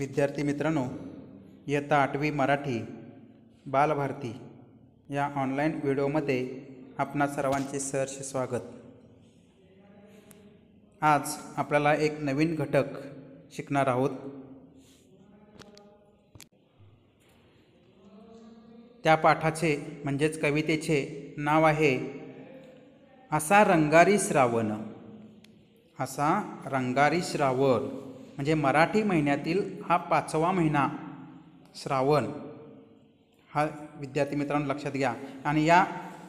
विद्यार्थी मित्रांनो, इयत्ता 8वी मराठी बालभारती या ऑनलाईन व्हिडिओमध्ये आपणा सर्वांचे सहर्ष स्वागत। आज आपल्याला एक नवीन घटक शिकणार आहोत। त्या पाठाचे म्हणजेच कवितेचे नाव आहे असा रंगारी श्रावण। असा रंगारी श्रावण म्हणजे मराठी महिन्यातील हा 5वा महिना श्रावण हा विद्यार्थी मित्रांनो लक्षात घ्या। आणि या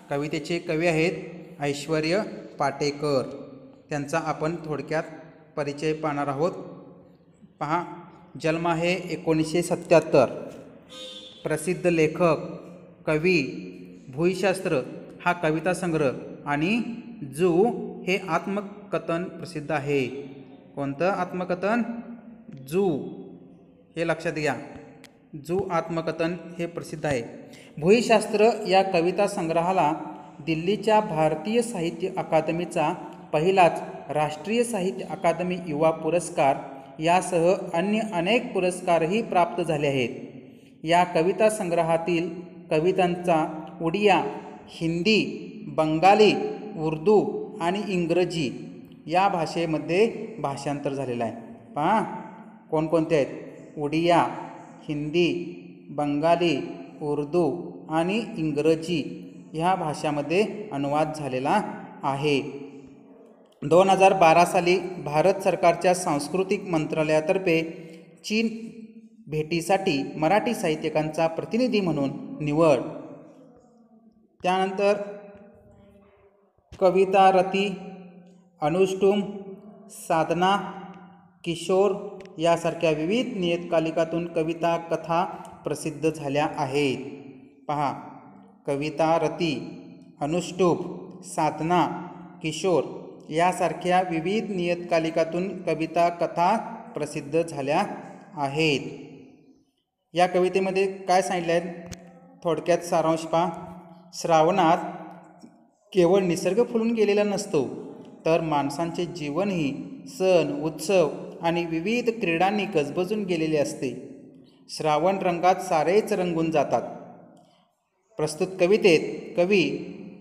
कवितेचे कवी आहेत ऐश्वर्य पाटेकर। त्यांचा आपण थोडक्यात परिचय पाहणार आहोत। पहा, जन्म आहे 1977। प्रसिद्ध लेखक, कवी, भूईशास्त्र हा कविता संग्रह आणि जू हे आत्मकथन प्रसिद्ध आहे। कोणतं आत्मकथन? जू हे लक्षात घ्या। जू आत्मकथन हे प्रसिद्ध आहे। भूईशास्त्र या कविता संग्रहाला दिल्लीच्या भारतीय साहित्य अकादमीचा पहिलाच राष्ट्रीय साहित्य अकादमी युवा पुरस्कार यासह अन्य अनेक पुरस्कारही प्राप्त झाले आहेत। या कविता संग्रहातील कवितांचा उडिया, हिंदी, बंगाली, उर्दू आणि इंग्रजी या भाषेमध्ये भाषांतर झालेलं आहे। पहा कोणकोणते आहेत? उडिया, हिंदी, बंगाली, उर्दू आणि इंग्रजी ह्या भाषांमध्ये अनुवाद झालेला आहे। 2012 साली भारत सरकारच्या सांस्कृतिक मंत्रालयातर्फे चीन भेटीसाठी मराठी साहित्यिकांचा प्रतिनिधी म्हणून निवड। त्यानंतर कविता रती, अनुष्टुम, साधना, किशोर यासारख्या विविध नियतकालिकातून कविता कथा प्रसिद्ध झाल्या आहेत। पहा, कविता रती, अनुष्टुप, साधना, किशोर यासारख्या विविध नियतकालिकातून कविता कथा प्रसिद्ध झाल्या आहेत। या कवितेमध्ये काय सांगितले आहे थोडक्यात सारांश पहा। श्रावणात केवळ निसर्ग फुलून गेलेला नसतो, तर माणसांचे जीवनही सण, उत्सव आणि विविध क्रीडांनी गजबजून गेलेले असते। श्रावण रंगात सारेच रंगून जातात। प्रस्तुत कवितेत कवी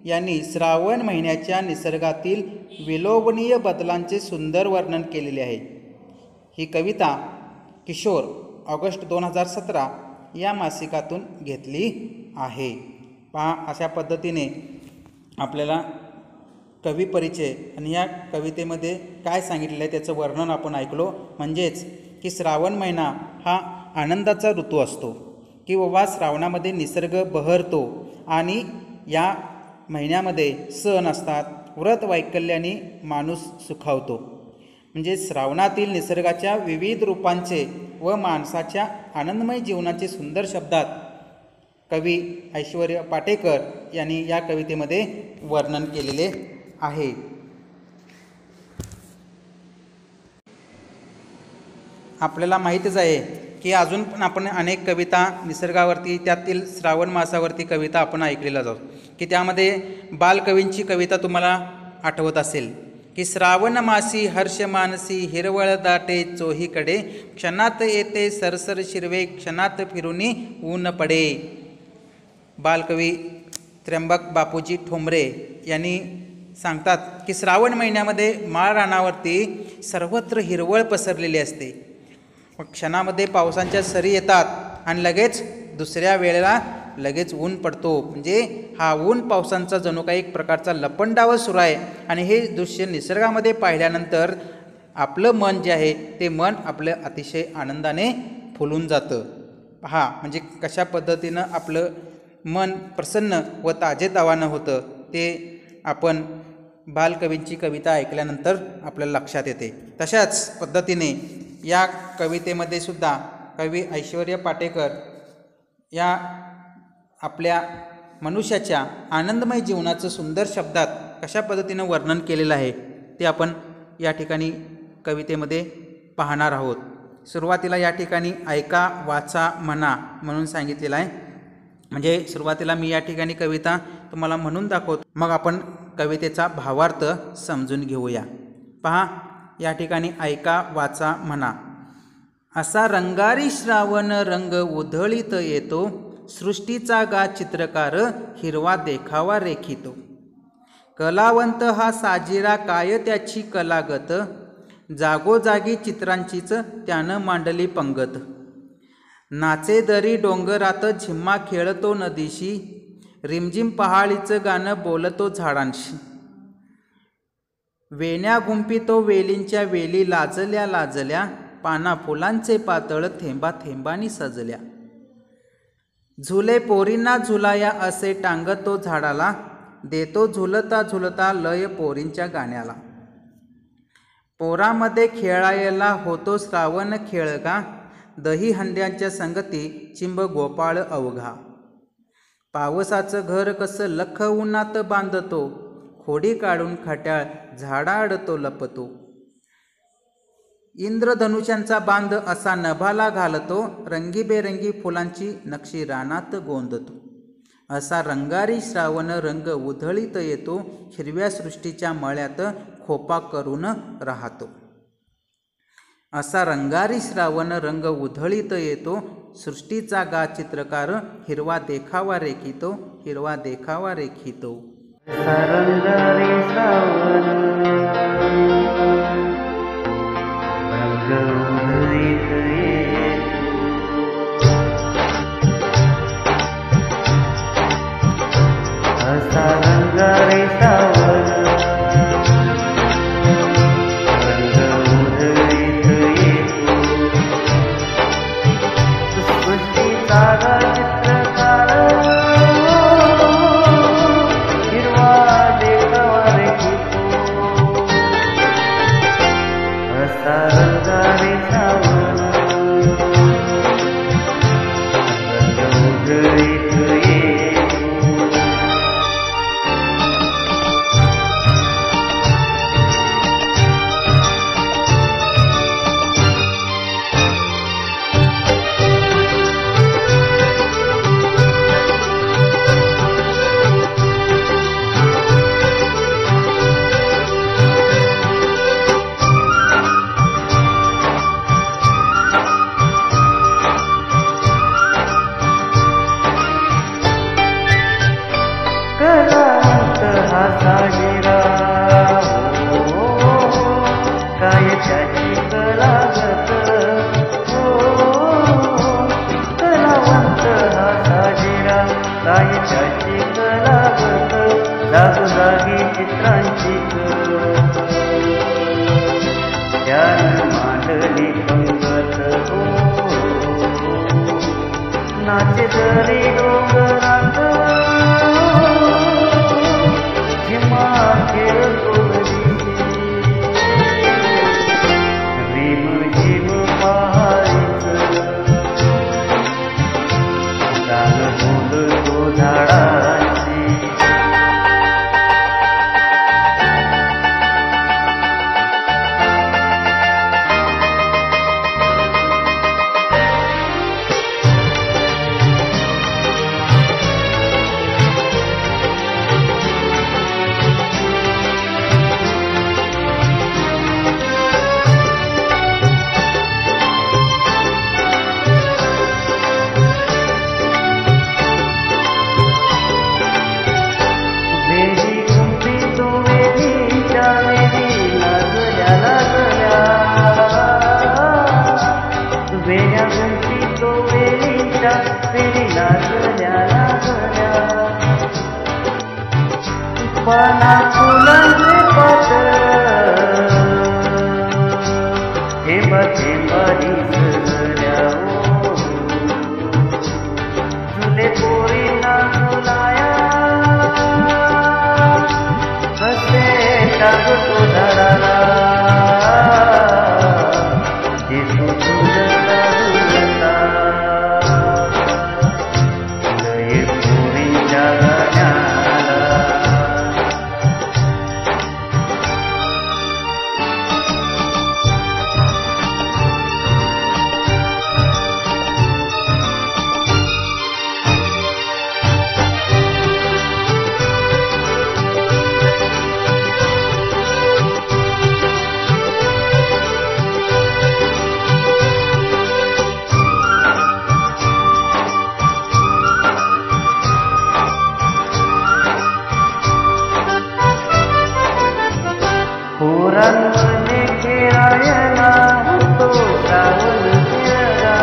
यांनी श्रावण महिन्याच्या निसर्गातील विलोभनीय बदलांचे सुंदर वर्णन केलेले आहे। ही कविता किशोर ऑगस्ट 2017 या मासिकातून घेतली आहे। पहा, अशा पद्धतीने आपल्याला कवी परिचय आणि या कवितेमध्ये काय सांगितलेलं आहे त्याचं वर्णन आपण ऐकलो। म्हणजेच की श्रावण महिना हा आनंदाचा ऋतू असतो, की बाबा श्रावणामध्ये निसर्ग बहरतो आणि या महिन्यामध्ये सण असतात, व्रत वैकल्याने माणूस सुखावतो। म्हणजे श्रावणातील निसर्गाच्या विविध रूपांचे व माणसाच्या आनंदमय जीवनाचे सुंदर शब्दात कवी ऐश्वर्य पाटेकर यांनी या कवितेमध्ये वर्णन केलेले आहे। आपल्याला माहीतच आहे की अजून पण आपण अनेक कविता निसर्गावरती त्यातील श्रावण मासावरती कविता आपण ऐकलेल्या आहोत, की त्यामध्ये बालकवींची कविता तुम्हाला आठवत असेल की श्रावण मासी हर्ष मानसी हिरवळ दाटे चोहीकडे, क्षणात येते सरसर शिरवे क्षणात फिरुनी ऊन पडे। बालकवी त्र्यंबक बापूजी ठोंबरे यांनी सांगतात की श्रावण महिन्यामध्ये माळ रानावरती सर्वत्र हिरवळ पसरलेली असते। क्षणामध्ये पावसांच्या सरी येतात आणि लगेच दुसऱ्या वेळेला लगेच ऊन पडतो। म्हणजे हा ऊन पावसांचा जणू काही एक प्रकारचा लपंडाव सुरू आहे। आणि हे दृश्य निसर्गामध्ये पाहिल्यानंतर आपलं मन जे आहे ते मन आपलं अतिशय आनंदाने फुलून जातं। पहा, म्हणजे कशा पद्धतीनं आपलं मन प्रसन्न व ताजेतवानं होतं ते आपण बालकवींची कविता ऐकल्यानंतर आपल्याला लक्षात येते। तशाच पद्धतीने या कवितेमध्ये सुद्धा कवी ऐश्वर्य पाटेकर या आपल्या मनुष्याच्या आनंदमय जीवनाचं सुंदर शब्दात कशा पद्धतीनं वर्णन केलेलं आहे ते आपण या ठिकाणी कवितेमध्ये पाहणार आहोत। सुरुवातीला या ठिकाणी ऐका, वाचा, म्हणा म्हणून सांगितलेलं आहे। म्हणजे सुरुवातीला मी या ठिकाणी कविता तुम्हाला म्हणून दाखवतो, मग आपण कवितेचा भावार्थ समजून घेऊया। पहा, या ठिकाणी ऐका, वाचा, म्हणा असा रंगारी श्रावण रंग उधळीत येतो, सृष्टीचा गा चित्रकार हिरवा देखावा रेखितो. कलावंत हा साजिरा काय त्याची कलागत, जागोजागी चित्रांचीच त्यानं मांडली पंगत. नाचे दरी डोंगरात झिम्मा खेळतो नदीशी, रिमझिम पहाडीचं गाणं बोलतो झाडांशी. वेण्या गुंपितो वेलींच्या वेली लाजल्या लाजल्या, पाना फुलांचे पातळ थेंबा थेंबानी सजल्या. झुले पोरींना झुलाया असे टांगतो झाडाला, देतो झुलता झुलता लय पोरींच्या गाण्याला. पोरामध्ये खेळायला होतो श्रावण खेळगा, दही हंड्यांच्या संगती चिंब गोपाळ अवघा. पावसाचं घर कसं लख उन्हात बांधतो, खोडी काढून खट्याळ झाडाआडतो लपतो. इंद्रधनुष्यांचा बांध असा नभाला घालतो, रंगीबेरंगी फुलांची नक्षी रानात गोंदतो. असा रंगारी श्रावण रंग उधळीत येतो, हिरव्या सृष्टीच्या मळ्यात खोपा करून राहतो. असा रंगारी श्रावण रंग उधळीत येतो, सृष्टीचा गा चित्रकार हिरवा देखावा रेखितो, हिरवा देखावा रेखितो. रंगारी श्रावण रंग उधळीत येतो, असा रंगारी श्रावण रंग उधळीत येतो, सृष्टीचा गा चित्रकार हिरवा देखावा रेखितो. असा रंगारी श्रावण रंग उधळीत येतो. कलावंत हा साजिरा हो, काय त्याची कलागत हो. कलावंत हा साजिरा काय त्याची कलागत, जागोजागी चित्रांची त्यानं मांडली पंगत हो. नाचे दरी डोंगरात झिम्मा खेळतो नदीशी, रिमझिम पहाडीचं गाणं बोलतो झाडांशी. पाना फुलांचे पातळ थेंबा थेंबानी सजल्या हो. झुले पोरींना झुलाया कसे टाकतो झाडाला, देतो झुलता झुलता लय पोरींच्या गाण्याला. पोरांमध्ये खेळायला होतो श्रावण खेळा.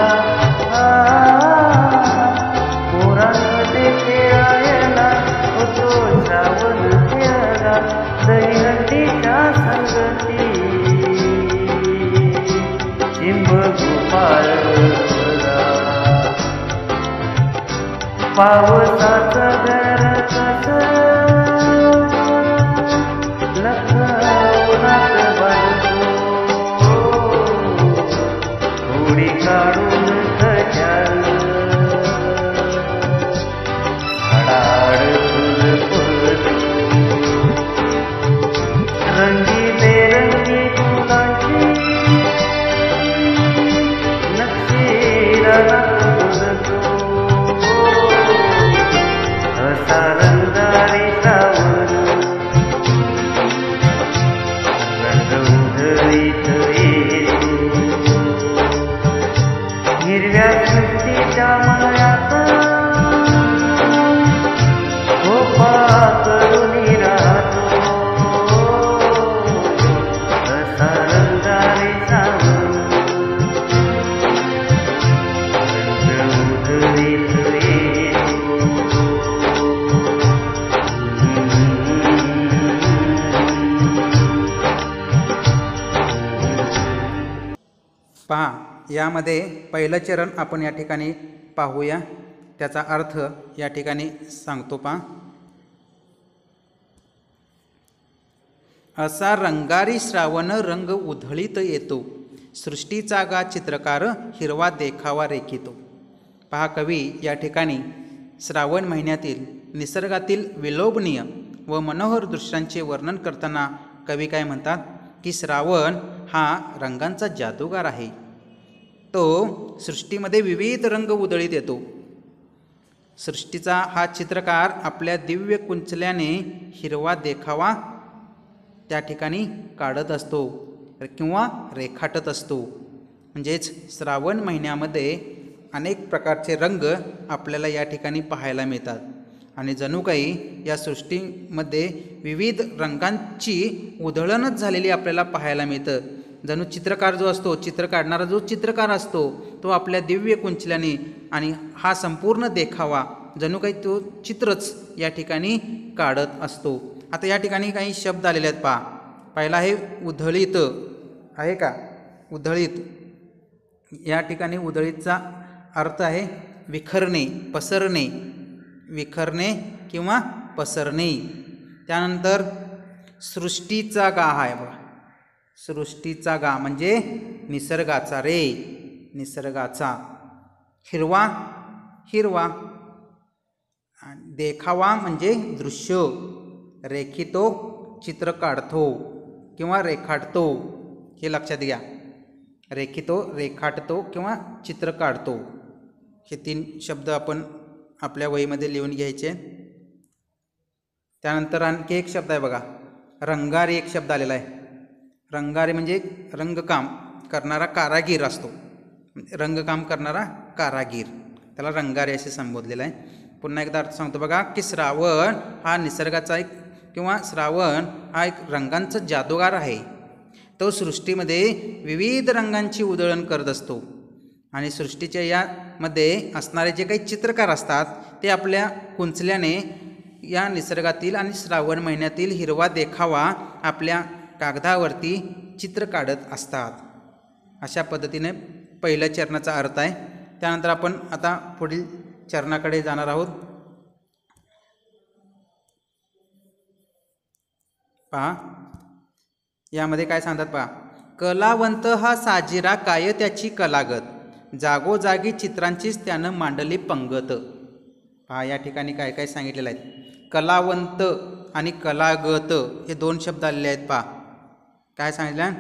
पोरांमध्ये खेळायला होतो श्रावण खेळा. दहीहंडीच्या संगती चिंब गोपाळ पावसाचं घर कसं लखवणात बांधतो. थोडी काढून खजाल हडाड फुलतो. रंगी बेरंगी फुलांची नक्षीरात फुलतो. असा रंगारी श्रावण रंग उधळीत येतो. हिरव्या सृष्टीच्या मळ्यात गोपा करुणी राहतो. असा रंगारी श्रावण रंग उधळीत येतो. पहा, यामध्ये पहिलं चरण आपण या ठिकाणी पाहूया. त्याचा अर्थ या ठिकाणी सांगतो. पहा, असा रंगारी श्रावण रंग उधळीत येतो. सृष्टीचा गा चित्रकार हिरवा देखावा रेखितो. पहा, कवी या ठिकाणी श्रावण महिन्यातील निसर्गातील विलोभनीय व मनोहर दृश्यांचे वर्णन करताना कवी काय म्हणतात की श्रावण हा रंगांचा जादूगार आहे. तो सृष्टीमध्ये विविध रंग उधळीत येतो. सृष्टीचा हा चित्रकार आपल्या दिव्य कुंचल्याने हिरवा देखावा त्या ठिकाणी काढत असतो किंवा रेखाटत असतो. म्हणजेच श्रावण महिन्यामध्ये अनेक प्रकारचे रंग आपल्याला या ठिकाणी पाहायला मिळतात आणि जणू काही या सृष्टीमध्ये विविध रंगांची उधळणच झालेली आपल्याला पाहायला मिळतं. जणू चित्रकार जो असतो, चित्र काढणारा जो चित्रकार असतो, तो आपल्या दिव्य कुंचल्याने आणि हा संपूर्ण देखावा जणू काही तो चित्रच या ठिकाणी काढत असतो. आता या ठिकाणी काही शब्द आलेले आहेत. पहा, पहिला आहे उधळीत, आहे का उधळीत. या ठिकाणी उधळीतचा अर्थ आहे विखरणे, पसरणे, विखरणे किंवा पसरणे. त्यानंतर सृष्टीचा गा आहे. बघा, सृष्टीचा गा म्हणजे निसर्गाचा रे, निसर्गाचा. हिरवा, हिरवा. देखावा म्हणजे दृश्य. रेखितो चित्र काढतो किंवा रेखाटतो, हे लक्षात घ्या. रेखितो रेखाटतो किंवा चित्र काढतो, हे 3 शब्द आपण आपल्या वहीमध्ये लिहून घ्यायचे. त्यानंतर आणखी एक शब्द आहे बघा, रंगारी. एक शब्द आलेला आहे. रंगारी म्हणजे रंगकाम करणारा कारागीर असतो. रंगकाम करणारा कारागीर, त्याला रंगारी असे संबोधलेलं आहे. पुन्हा एकदा अर्थ सांगतो बघा की श्रावण हा निसर्गाचा एक किंवा श्रावण हा एक रंगांचा जादूगार आहे. तो सृष्टीमध्ये विविध रंगांची उधळण करत असतो आणि सृष्टीच्या यामध्ये असणारे जे काही चित्रकार असतात ते आपल्या कुंचल्याने या निसर्गातील आणि श्रावण महिन्यातील हिरवा देखावा आपल्या कागदावरती चित्र काढत असतात. अशा पद्धतीने पहिल्या चरणाचा अर्थ आहे. त्यानंतर आपण आता पुढील चरणाकडे जाणार आहोत. पहा, यामध्ये काय सांगतात पहा, कलावंत हा साजिरा काय त्याची कलागत, जागोजागी चित्रांचीच त्यानं मांडली पंगत. पहा, या ठिकाणी काय काय सांगितलेलं आहे. कलावंत आणि कलागत हे 2 शब्द आलेले आहेत. पहा, काय सांगितलं,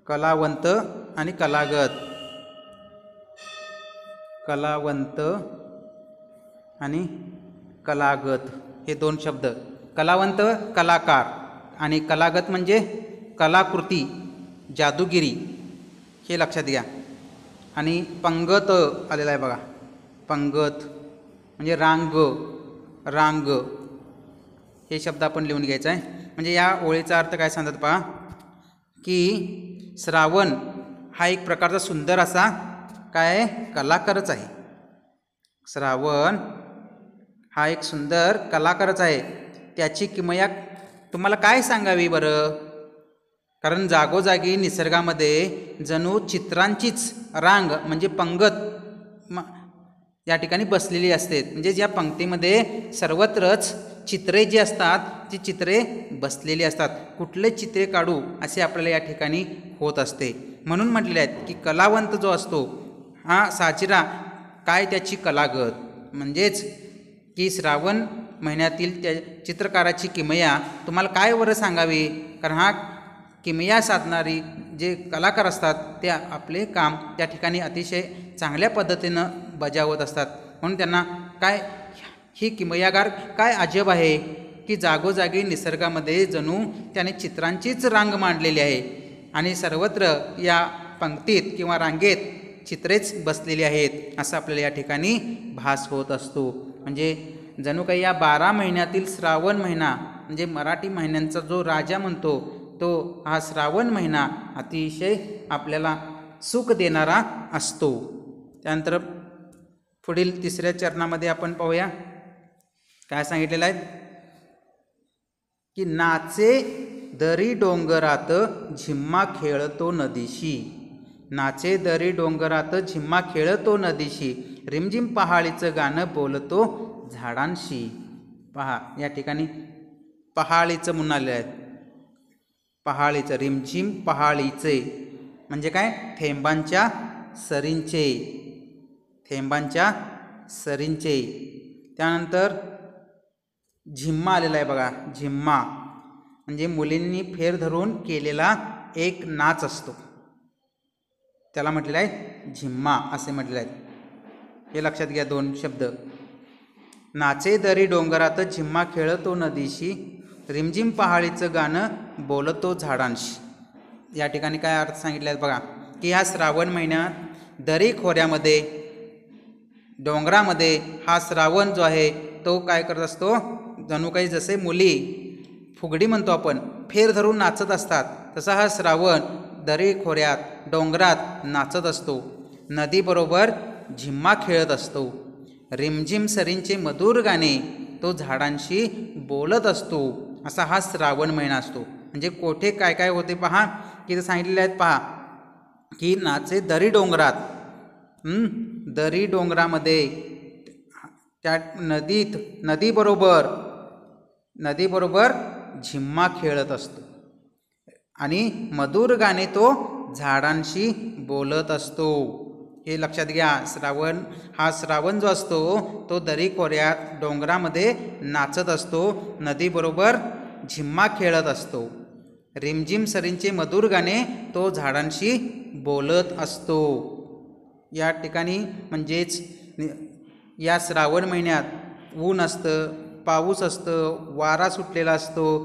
कलावंत आणि कलागत. कलावंत आणि कलागत हे 2 शब्द. कलावंत कलाकार आणि कलागत म्हणजे कलाकृती, जादूगिरी, हे लक्षात घ्या. आणि पंगत आलेला आहे बघा. पंगत म्हणजे रांग, रांग हे शब्द आपण लिहून घ्यायचा आहे. म्हणजे या ओळीचा अर्थ काय सांगतात पहा, की श्रावण हा एक प्रकारचा सुंदर असा काय आहे, कलाकारच आहे. श्रावण हा एक सुंदर कलाकारच आहे. त्याची किमया तुम्हाला काय सांगावी बरं? कारण जागोजागी निसर्गामध्ये जणू चित्रांचीच रांग म्हणजे पंगत या ठिकाणी बसलेली असते. म्हणजे ज्या पंक्तीमध्ये सर्वत्रच चित्रे जी असतात ती चित्रे बसलेली असतात. कुठले चित्रे काढू असे आपल्याला या ठिकाणी होत असते. म्हणून म्हटलेले आहेत की कलावंत जो असतो हा साजिरा काय त्याची कलागत. म्हणजेच की श्रावण महिन्यातील त्या चित्रकाराची किमया तुम्हाला काय बरं सांगावी? कारण हा किमया साधणारी जे कलाकार असतात ते आपले काम त्या ठिकाणी अतिशय चांगल्या पद्धतीनं बजावत असतात. म्हणून त्यांना काय ही किमयागार काय अजब आहे की जागोजागी निसर्गामध्ये जणू त्याने चित्रांचीच रांग मांडलेली आहे आणि सर्वत्र या पंक्तीत किंवा रांगेत चित्रेच बसलेली आहेत असं आपल्याला या ठिकाणी भास होत असतो. म्हणजे जणू काही या 12 महिन्यातील श्रावण महिना म्हणजे मराठी महिन्यांचा जो राजा म्हणतो तो हा श्रावण महिना अतिशय आपल्याला सुख देणारा असतो. त्यानंतर पुढील 3ऱ्या चरणामध्ये आपण पाहूया काय सांगितलेलं आहे की नाचे दरी डोंगरात झिम्मा खेळतो नदीशी. नाचे दरी डोंगरात झिम्मा खेळतो नदीशी, रिमझिम पहाडीचं गाणं बोलतो झाडांशी. पहा या ठिकाणी पहाडीचं म्हणून आलेलं आहे. पहाडीचं रिमझिम पहाडीचे म्हणजे काय, थेंबांच्या सरींचे, थेंबांच्या सरींचे. त्यानंतर झिम्मा आलेला आहे बघा. झिम्मा म्हणजे मुलींनी फेर धरून केलेला एक नाच असतो त्याला म्हटलेलं आहे झिम्मा असे म्हटलेलं आहे. हे लक्षात घ्या 2 शब्द. नाचे दरी डोंगरात झिम्मा खेळतो नदीशी, रिमझिम पहाडीचं गाणं बोलतो झाडांशी. या ठिकाणी काय अर्थ सांगितले आहेत बघा की ह्या श्रावण महिन्यात दरी खोऱ्यामध्ये डोंगरामध्ये हा श्रावण जो आहे तो काय करत असतो, जणू काही जसे मुली फुगडी म्हणतो आपण फेर धरून नाचत असतात तसा हा श्रावण दरी खोऱ्यात डोंगरात नाचत असतो. नदीबरोबर झिम्मा खेळत असतो. रिमझिम सरींचे मधुर गाणे तो झाडांशी बोलत असतो. असा हा श्रावण महिना असतो. म्हणजे कोठे काय काय होते पहा की सांगितलेले आहेत पहा की नाचे दरी डोंगरात, दरी डोंगरामध्ये त्या नदीबरोबर झिम्मा खेळत असतो आणि मधुर गाणे तो झाडांशी बोलत असतो. हे लक्षात घ्या. श्रावण जो असतो तो दरी खोऱ्यात डोंगरामध्ये नाचत असतो, नदीबरोबर झिम्मा खेळत असतो, रिमझिम सरींचे मधुर गाणे तो झाडांशी बोलत असतो. या ठिकाणी म्हणजेच या श्रावण महिन्यात ऊन असतं, पाऊस असतं, वारा सुटलेला असतो,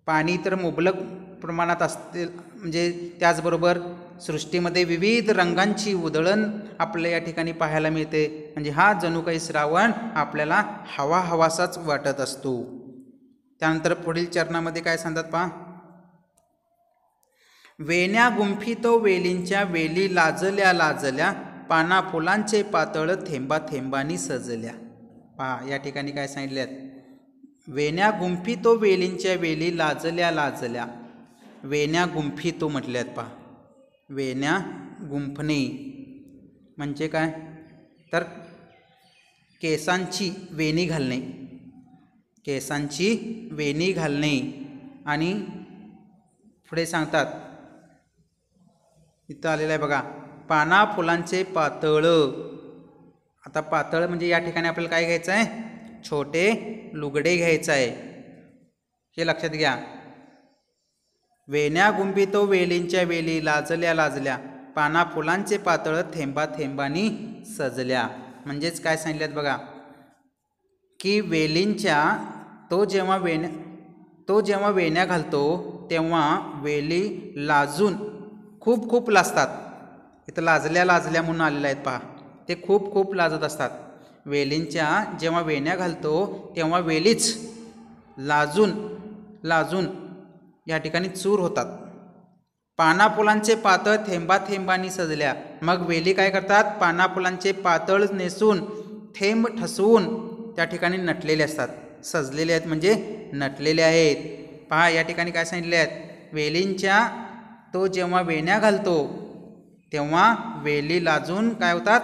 पाणी तर मुबलक प्रमाणात असते. म्हणजे त्याचबरोबर सृष्टीमध्ये विविध रंगांची उधळण आपल्याला या ठिकाणी पाहायला मिळते. म्हणजे हा जणू काही श्रावण आपल्याला हवासाच वाटत असतो. त्यानंतर पुढील चरणामध्ये काय सांगतात पहा, वेण्या गुंफितो वेलींच्या वेली लाजल्या लाजल्या, पाना फुलांचे पातळ थेंबा थेंबानी सजल्या. पहा या ठिकाणी काय सांगितले आहेत, वेण्या गुंफितो वेलींच्या वेली लाजल्या लाजल्या. वेण्या गुंफितो म्हटल्यात पहा. वेण्या गुंफणे म्हणजे काय तर केसांची वेणी घालणे, केसांची वेणी घालणे. आणि पुढे सांगतात इथं आलेलं आहे बघा, पाना फुलांचे पातळ. आता पातळ म्हणजे या ठिकाणी आपल्याला काय घ्यायचं आहे, छोटे लुगडे घ्यायचं आहे. हे लक्षात घ्या. वेण्या गुंफितो वेलींच्या वेली लाजल्या लाजल्या, पाना फुलांचे पातळ थेंबा थेंबानी सजल्या. म्हणजेच काय सांगितलं बघा की वेलींच्या तो जेव्हा वेण्या घालतो तेव्हा वेली लाजून खूप लाजतात. इथं लाजल्या लाजल्या म्हणून आलेल्या आहेत पहा. ते खूप लाजत असतात. वेलींच्या जेव्हा वेण्या घालतो तेव्हा वेलीच लाजून या ठिकाणी चूर होतात. पानाफुलांचे पातळ थेंबा थेंबांनी सजल्या. मग वेली काय करतात? पानाफुलांचे पातळ नेसून थेंब ठसवून त्या ठिकाणी नटलेले असतात. सजलेले आहेत म्हणजे नटलेले आहेत. पहा या ठिकाणी काय सांगितले आहेत? वेलींच्या तो जेव्हा वेण्या घालतो तेव्हा वेली लाजून काय होतात?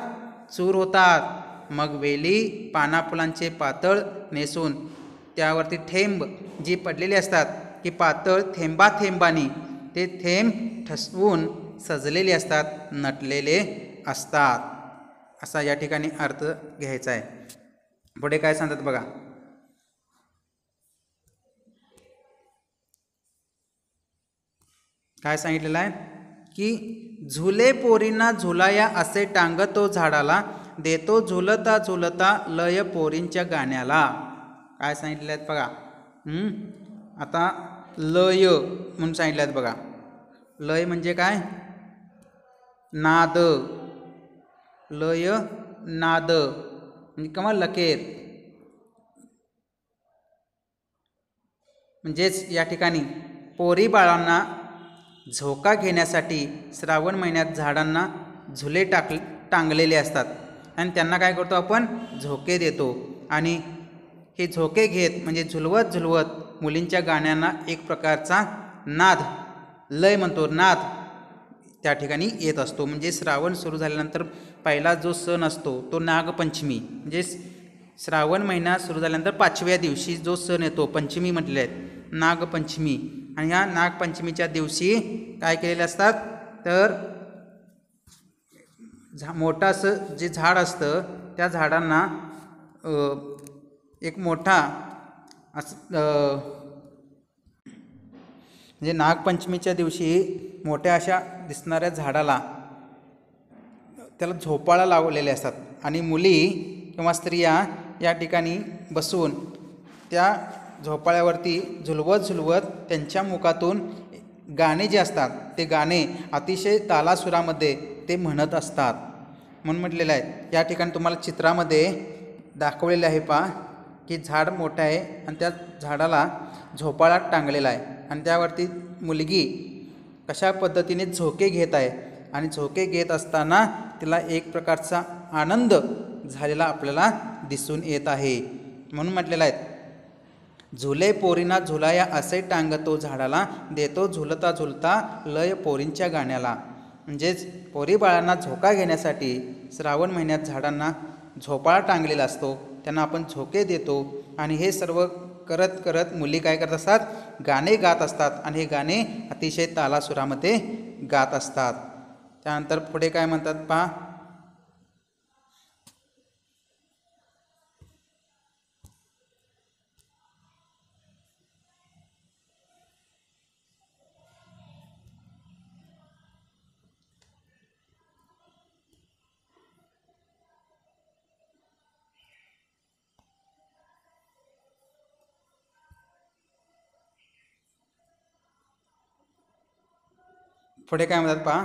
चूर होतात. मग वेली पानाफुलांचे पातळ नेसून त्यावरती थेंब जी पडलेली असतात की पातळ थेंबा थेंबानी ते थेंब ठसवून सजलेले असतात, नटलेले असतात, असा या ठिकाणी अर्थ घ्यायचा आहे. पुढे काय सांगतात बघा. काय सांगितलेलं आहे की झुले पोरींना झुलाया असे टांगतो झाडाला, देतो झुलता झुलता लय पोरींच्या गाण्याला. काय सांगितले आहेत बघा. आता लय म्हणून सांगितले आहेत बघा. लय म्हणजे काय? नाद. लय नाद म्हणजे किंवा लकेर. म्हणजेच या ठिकाणी पोरी बाळांना झोका घेण्यासाठी श्रावण महिन्यात झाडांना झुले टांगलेले असतात आणि त्यांना काय करतो आपण? झोके देतो. आणि हे झोके घेत म्हणजे झुलवत झुलवत मुलींच्या गाण्यांना एक प्रकारचा नाद, लय म्हणतो, नाद त्या ठिकाणी येत असतो. म्हणजे श्रावण सुरू झाल्यानंतर पहिला जो सण असतो तो नागपंचमी. म्हणजे श्रावण महिना सुरू झाल्यानंतर 5व्या दिवशी जो सण येतो, पंचमी म्हटले आहेत, नागपंचमी. आणि ह्या नागपंचमीच्या दिवशी काय केलेले असतात तर मोठं असं जे झाड असतं त्या झाडांना एक मोठा असं म्हणजे नागपंचमीच्या दिवशी मोठ्या अशा दिसणाऱ्या झाडाला त्याला झोपाळा लावलेले असतात आणि मुली किंवा स्त्रिया या ठिकाणी बसून त्या झोपाळ्यावरती झुलवत झुलवत त्यांच्या मुखातून गाणे जे असतात ते गाणे अतिशय तालासुरामध्ये ते म्हणत असतात. म्हणून म्हटलेलं आहे. या ठिकाणी तुम्हाला चित्रामध्ये दाखवलेलं आहे पहा की झाड मोठं आहे आणि त्या झाडाला झोपाळा टांगलेला आहे आणि त्यावरती मुलगी कशा पद्धतीने झोके घेत आहे आणि झोके घेत असताना तिला एक प्रकारचा आनंद झालेला आपल्याला दिसून येत आहे. म्हणून म्हटलेलं आहे झुले पोरींना झुलाया असे टांगतो झाडाला, देतो झुलता झुलता लय पोरींच्या गाण्याला. म्हणजेच पोरी बाळांना झोका घेण्यासाठी श्रावण महिन्यात झाडांना झोपाळा टांगलेला असतो, त्यांना आपण झोके देतो आणि हे सर्व करत करत मुली काय करत असतात? गाणे गात असतात आणि हे गाणे अतिशय तालासुरामध्ये गात असतात. त्यानंतर पुढे काय म्हणतात पहा. पुढे काय म्हणतात पहा.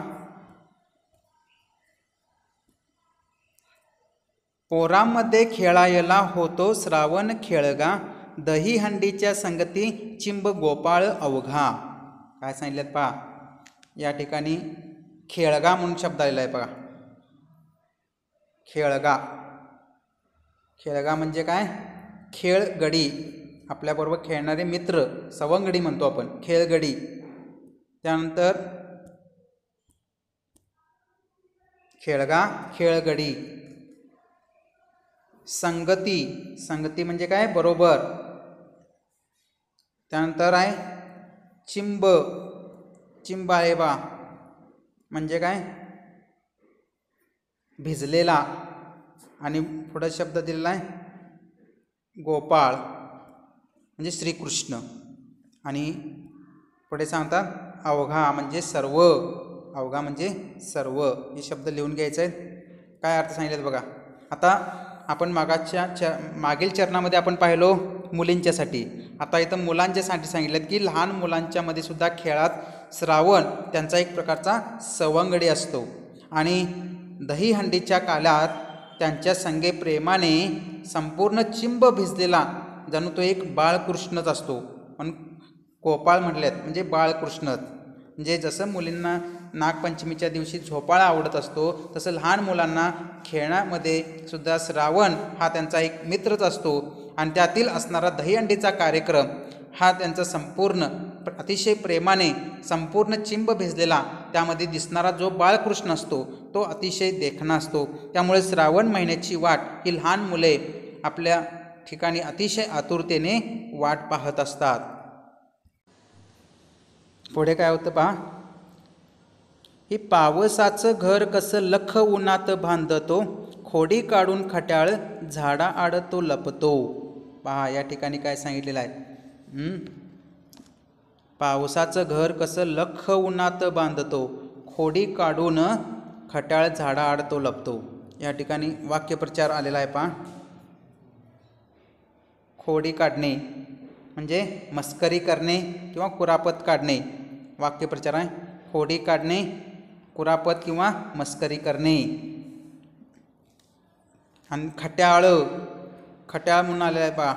पोरांमध्ये खेळायला होतो श्रावण खेळगा, दही हंडीच्या संगती चिंब गोपाळ अवघा. काय सांगितलं पहा. या ठिकाणी खेळगा म्हणून शब्द आलेला आहे बघा. खेळगा. खेळगा म्हणजे काय? खेळगडी, आपल्याबरोबर खेळणारे मित्र, सवंगडी म्हणतो आपण, खेळगडी. त्यानंतर खेळगा, खेळगडी. संगती. संगती म्हणजे काय? बरोबर. त्यानंतर आहे चिंब. चिंबाळेबा म्हणजे काय? भिजलेला. आणि पुढे शब्द दिलेला आहे गोपाळ म्हणजे श्रीकृष्ण. आणि पुढे सांगतात अवघा म्हणजे सर्व. अवघा म्हणजे सर्व. हे शब्द लिहून घ्यायचे आहेत. काय अर्थ सांगितलेत बघा. आता आपण मागील चरणामध्ये आपण पाहिलो मुलींच्यासाठी. आता इथं मुलांच्यासाठी सांगितलं की लहान मुलांच्यामध्ये सुद्धा खेळात श्रावण त्यांचा एक प्रकारचा सवंगडी असतो आणि दहीहंडीच्या काळात त्यांच्या संगे प्रेमाने संपूर्ण चिंब भिजलेला जणू तो एक बाळकृष्णच असतो. पण गोपाळ म्हटलेत म्हणजे बाळकृष्णच. म्हणजे जसं मुलींना नागपंचमीच्या दिवशी झोपाळा आवडत असतो, तसं लहान मुलांना खेळण्यामध्ये सुद्धा श्रावण हा त्यांचा एक मित्रच असतो. आणि त्यातील असणारा दहीहंडीचा कार्यक्रम हा त्यांचा संपूर्ण अतिशय प्रेमाने संपूर्ण चिंब भिजलेला त्यामध्ये दिसणारा जो बाळकृष्ण असतो तो अतिशय देखणा असतो. त्यामुळे श्रावण महिन्याची वाट ही लहान मुले आपल्या ठिकाणी अतिशय आतुरतेने वाट पाहत असतात. पुढे काय होतं पहा. ही पावसाचं घर कसं लख उन्हात बांधतो, खोडी काढून खट्याळ झाडा आड तो लपतो. पहा या ठिकाणी काय सांगितलेलं आहे. पावसाचं घर कसं लख उन्हात बांधतो, खोडी काढून खट्याळ झाडा आड तो लपतो. या ठिकाणी वाक्यप्रचार आलेला आहे पहा. खोडी काढणे म्हणजे मस्करी करणे किंवा कुरापत काढणे. वाक्यप्रचार आहे. खोडी काढणे, कुरापत किंवा मस्करी करणे. आणि खट्याळ, खट्याळ म्हणून आलेला आहे पहा.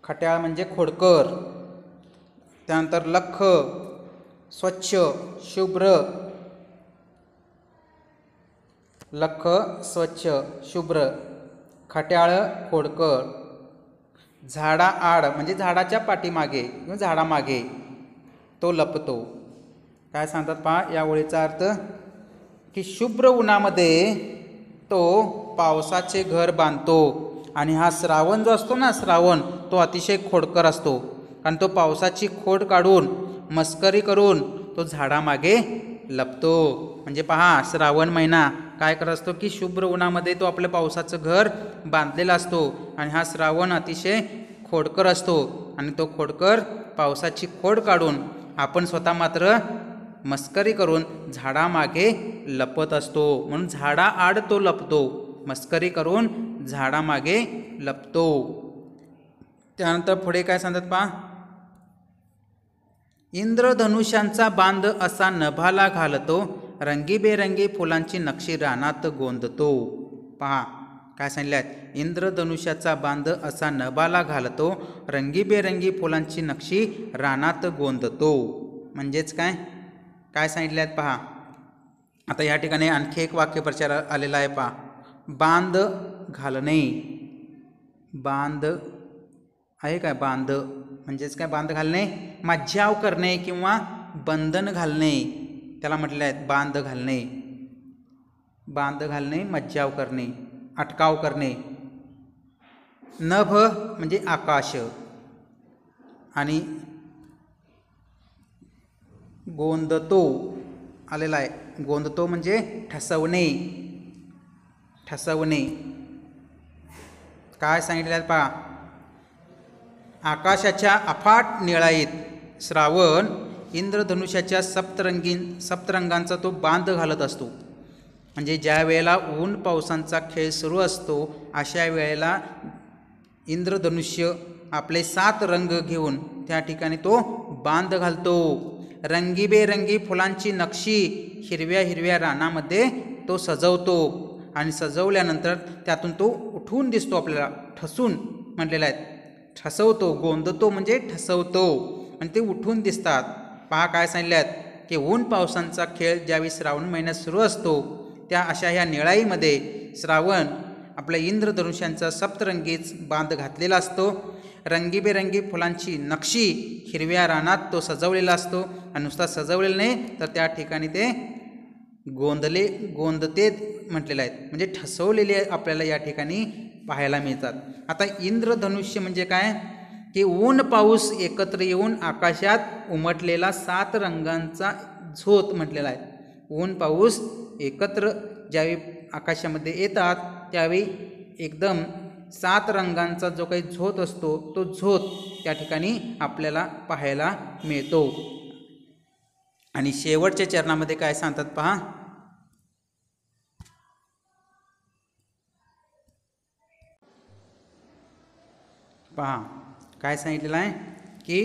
खट्याळ म्हणजे खोडकर. त्यानंतर लख स्वच्छ शुभ्र, लख स्वच्छ शुभ्र, खट्याळ खोडकर. झाडा आड म्हणजे झाडाच्या पाठीमागे किंवा झाडामागे तो लपतो. काय सांगतात पहा या ओळीचा अर्थ की शुभ्र उन्हामध्ये तो पावसाचे घर बांधतो. आणि हा श्रावण जो असतो ना, श्रावण तो अतिशय खोडकर असतो. कारण तो पावसाची खोड काढून मस्करी करून तो झाडामागे लपतो. म्हणजे पहा श्रावण महिना काय करत असतो की शुभ्र उन्हामध्ये तो आपल्या पावसाचं घर बांधलेला असतो. आणि हा श्रावण अतिशय खोडकर असतो. आणि तो खोडकर पावसाची खोड काढून आपण स्वतः मात्र मस्करी करून झाडामागे लपत असतो. म्हणून झाडा आड तो लपतो, मस्करी करून झाडामागे लपतो. त्यानंतर पुढे काय सांगतात पहा. इंद्रधनुष्यांचा बांध असा नभाला घालतो, रंगीबेरंगी फुलांची नक्षी रानात गोंदतो. पहा काय सांगितले आहेत. इंद्रधनुष्याचा बांध असा नभाला घालतो, रंगीबेरंगी फुलांची नक्षी रानात गोंदतो. म्हणजेच काय काय सांगितले आहेत पहा. आता या ठिकाणी आणखी एक वाक्यप्रचार आलेला आहे पहा. बांध घालणे, बांध आहे काय. बांध म्हणजेच काय. बांध घालणे मज्जाव करणे किंवा बंधन घालणे त्याला म्हटले आहेत. बांध घालणे, बांध घालणे मज्जाव करणे, अटकाव करणे. नभ म्हणजे आकाश आणि गोंदतो आलेला आहे. गोंदतो म्हणजे ठसवणे, ठसवणे. काय सांगितले आहेत पहा. आकाशाच्या अफाट निळाईत श्रावण इंद्रधनुष्याच्या सप्तरंगांचा तो बांध घालत असतो. म्हणजे ज्या वेळेला ऊन पावसांचा खेळ सुरू असतो अशा वेळेला इंद्रधनुष्य आपले 7 रंग घेऊन त्या ठिकाणी तो बांध घालतो. रंगीबेरंगी फुलांची नक्षी हिरव्या हिरव्या रानामध्ये तो सजवतो. आणि सजवल्यानंतर त्यातून तो उठून दिसतो आपल्याला. ठसून म्हटलेला आहे. ठसवतो, गोंदतो म्हणजे ठसवतो आणि ते उठून दिसतात. पहा काय सांगितले आहेत की ऊन पावसांचा खेळ ज्यावेळी श्रावण महिन्यात सुरू असतो त्या अशा ह्या निळाईमध्ये श्रावण आपल्या इंद्रधनुष्यांचा सप्तरंगीच बांध घातलेला असतो. रंगीबेरंगी फुलांची नक्षी हिरव्या रानात तो सजवलेला असतो. आणि नुसता सजवलेला नाही तर त्या ठिकाणी ते गोंदते म्हटलेले आहेत. म्हणजे ठसवलेले आपल्याला या ठिकाणी पाहायला मिळतात. आता इंद्रधनुष्य म्हणजे काय की ऊन पाऊस एकत्र येऊन आकाशात उमटलेला 7 रंगांचा झोत म्हटलेला आहे. ऊन पाऊस एकत्र ज्यावेळी आकाशामध्ये येतात त्यावेळी एकदम 7 रंगांचा जो काही झोत असतो तो झोत त्या ठिकाणी आपल्याला पाहायला मिळतो. आणि शेवटच्या चरणामध्ये काय सांगतात पहा. पहा काय सांगितलेलं आहे की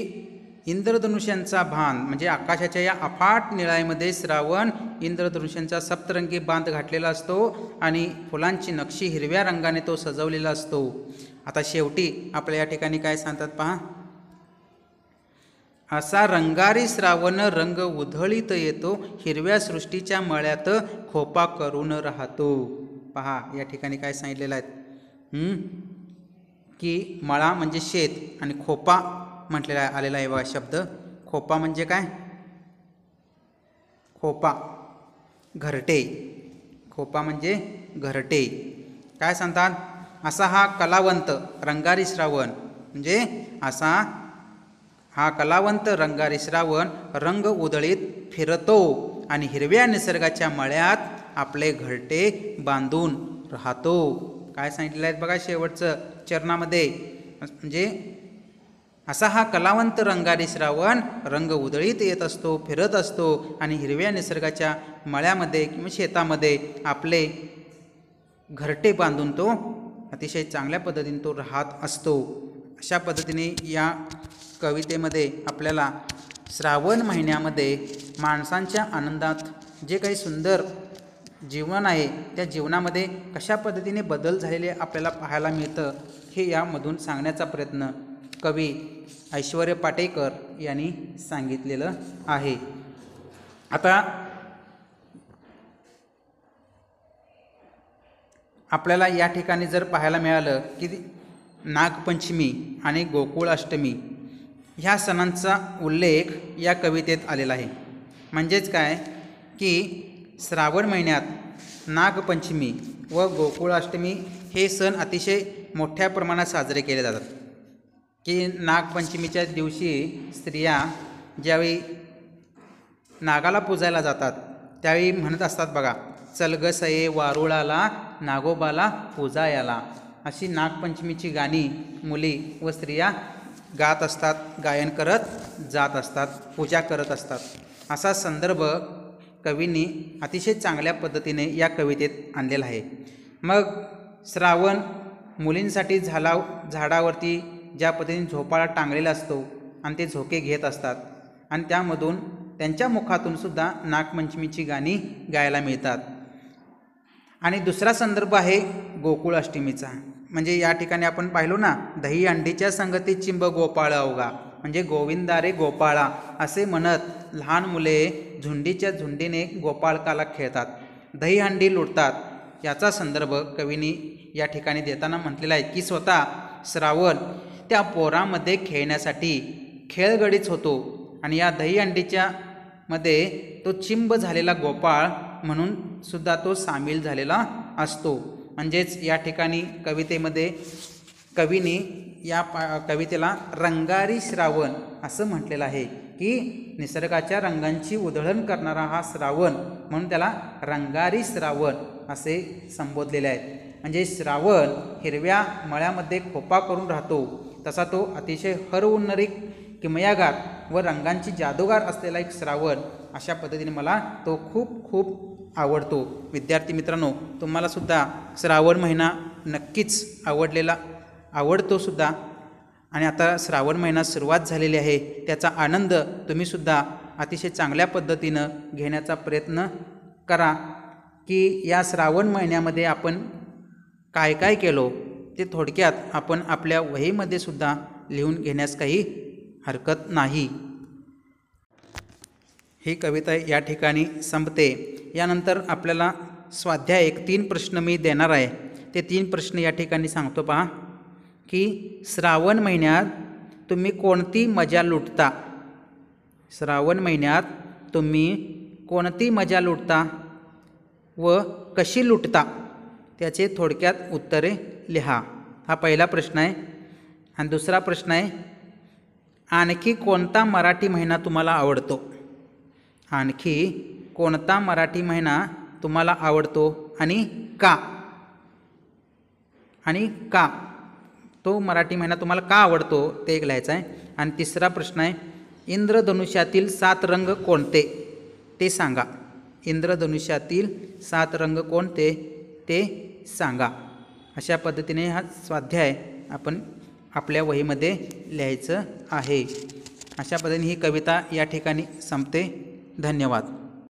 इंद्रधनुष्यांचा बांध म्हणजे आकाशाच्या या अफाट निळाईमध्ये श्रावण इंद्रधनुष्यांचा सप्तरंगी बांध घातलेला असतो आणि फुलांची नक्षी हिरव्या रंगाने तो सजवलेला असतो. आता शेवटी आपल्या या ठिकाणी काय सांगतात पहा. असा रंगारी श्रावण रंग उधळीत येतो, हिरव्या सृष्टीच्या मळ्यात खोपा करून राहतो. पहा या ठिकाणी काय सांगितलेलं आहे की मळा म्हणजे शेत आणि खोपा म्हटलेला आलेला आहे बघा शब्द. खोपा म्हणजे काय? खोपा घरटे. खोपा म्हणजे घरटे. काय सांगतात? असा हा कलावंत रंगारी श्रावण म्हणजे असा हा कलावंत रंगारी श्रावण रंग उधळीत फिरतो आणि हिरव्या निसर्गाच्या मळ्यात आपले घरटे बांधून राहतो. काय सांगितलेलं आहे बघा शेवटचं चरणामध्ये. म्हणजे असा हा कलावंत रंगारी श्रावण रंग उधळीत येत असतो, फिरत असतो आणि हिरव्या निसर्गाच्या मळ्यामध्ये किंवा शेतामध्ये आपले घरटे बांधून तो अतिशय चांगल्या पद्धतीने तो राहत असतो. अशा पद्धतीने या कवितेमध्ये आपल्याला श्रावण महिन्यामध्ये माणसांच्या आनंदात जे काही सुंदर जीवन आहे त्या जीवनामध्ये कशा पद्धतीने बदल झालेले आपल्याला पाहायला मिळतं हे यामधून सांगण्याचा प्रयत्न कवी ऐश्वर्य पाटेकर यांनी सांगितलेलं आहे. आता आपल्याला या ठिकाणी जर पाहायला मिळालं की नागपंचमी आणि गोकुळाष्टमी ह्या सणांचा उल्लेख या कवितेत आलेला आहे. म्हणजेच काय की श्रावण महिन्यात नागपंचमी व गोकुळाष्टमी हे सण अतिशय मोठ्या प्रमाणात साजरे केले जातात. की नागपंचमीच्या दिवशी स्त्रिया ज्यावेळी नागाला पूजायला जातात त्यावेळी म्हणत असतात बघा, चल ग सये वारुळाला नागोबाला पूजायाला. अशी नागपंचमीची गाणी मुली व स्त्रिया गात असतात, गायन करत जात असतात, पूजा करत असतात. असा संदर्भ कवींनी अतिशय चांगल्या पद्धतीने या कवितेत आणलेला आहे. मग श्रावण मुलींसाठी झाडावरती ज्या पद्धतीने झोपाळा टांगलेला असतो आणि ते झोके घेत असतात आणि त्यामधून त्यांच्या मुखातून सुद्धा नागपंचमीची गाणी गायला मिळतात. आणि दुसरा संदर्भ आहे गोकुळाष्टमीचा. म्हणजे या ठिकाणी आपण पाहिलो ना, दही अंडीच्या संगती चिंब गोपाळ अवघा, म्हणजे गोविंदा रे गोपाळा असे म्हणत लहान मुले झुंडीच्या झुंडीने गोपाळकाला खेळतात, दही अंडी लुटतात. याचा संदर्भ कवींनी या ठिकाणी देताना म्हटलेला आहे की स्वतः श्रावण त्या पोरामध्ये खेळण्यासाठी खेळगडीच होतो आणि या दही अंडीच्या मध्ये तो चिंब झालेला गोपाळ म्हणून सुद्धा तो सामील झालेला असतो. म्हणजेच या ठिकाणी कवितेमध्ये कवीने या कवितेला रंगारी श्रावण असं म्हटलेलं आहे की निसर्गाच्या रंगांची उधळण करणारा हा श्रावण म्हणून त्याला रंगारी श्रावण असे संबोधलेले आहे. म्हणजे श्रावण हिरव्या मळ्यामध्ये खोपा करून राहतो तसा तो अतिशय हरहुन्नरी किमयागार व रंगांची जादूगार असलेला एक श्रावण. अशा पद्धतीने मला तो खूप खूप आवडतो. विद्यार्थी मित्रांनो, तुम्हालासुद्धा श्रावण महिना नक्कीच आवडतो सुद्धा. आणि आता श्रावण महिना सुरुवात झालेली आहे, त्याचा आनंद तुम्हीसुद्धा अतिशय चांगल्या पद्धतीनं घेण्याचा प्रयत्न करा. की या श्रावण महिन्यामध्ये आपण काय काय केलो ते थोडक्यात आपण आपल्या वहीमध्ये सुद्धा लिहून घेण्यास काही हरकत नाही. ही कविता या ठिकाणी संपते. यानंतर आपल्याला स्वाध्याय 3 प्रश्न मी देणार आहे. ते 3 प्रश्न या ठिकाणी सांगतो पहा. की श्रावण महिन्यात तुम्ही कोणती मजा लुटता? श्रावण महिन्यात तुम्ही कोणती मजा लुटता व कशी लुटता? त्याचे थोडक्यात उत्तरे लिहा. हा पहिला प्रश्न आहे. आणि दुसरा प्रश्न आहे, आणखी कोणता मराठी महिना तुम्हाला आवडतो? आणखी कोणता मराठी महिना तुम्हाला आवडतो आणि का? आणि का तो मराठी महिना तुम्हाला का आवडतो ते एक लिहायचं आहे. आणि तिसरा प्रश्न आहे, इंद्रधनुष्यातील 7 रंग कोणते ते सांगा. इंद्रधनुष्यातील 7 रंग कोणते ते सांगा. अशा पद्धतीने हा स्वाध्याय आपण आपल्या वहीमध्ये लिहायचं आहे. अशा पद्धतीने ही कविता या ठिकाणी संपते. धन्यवाद.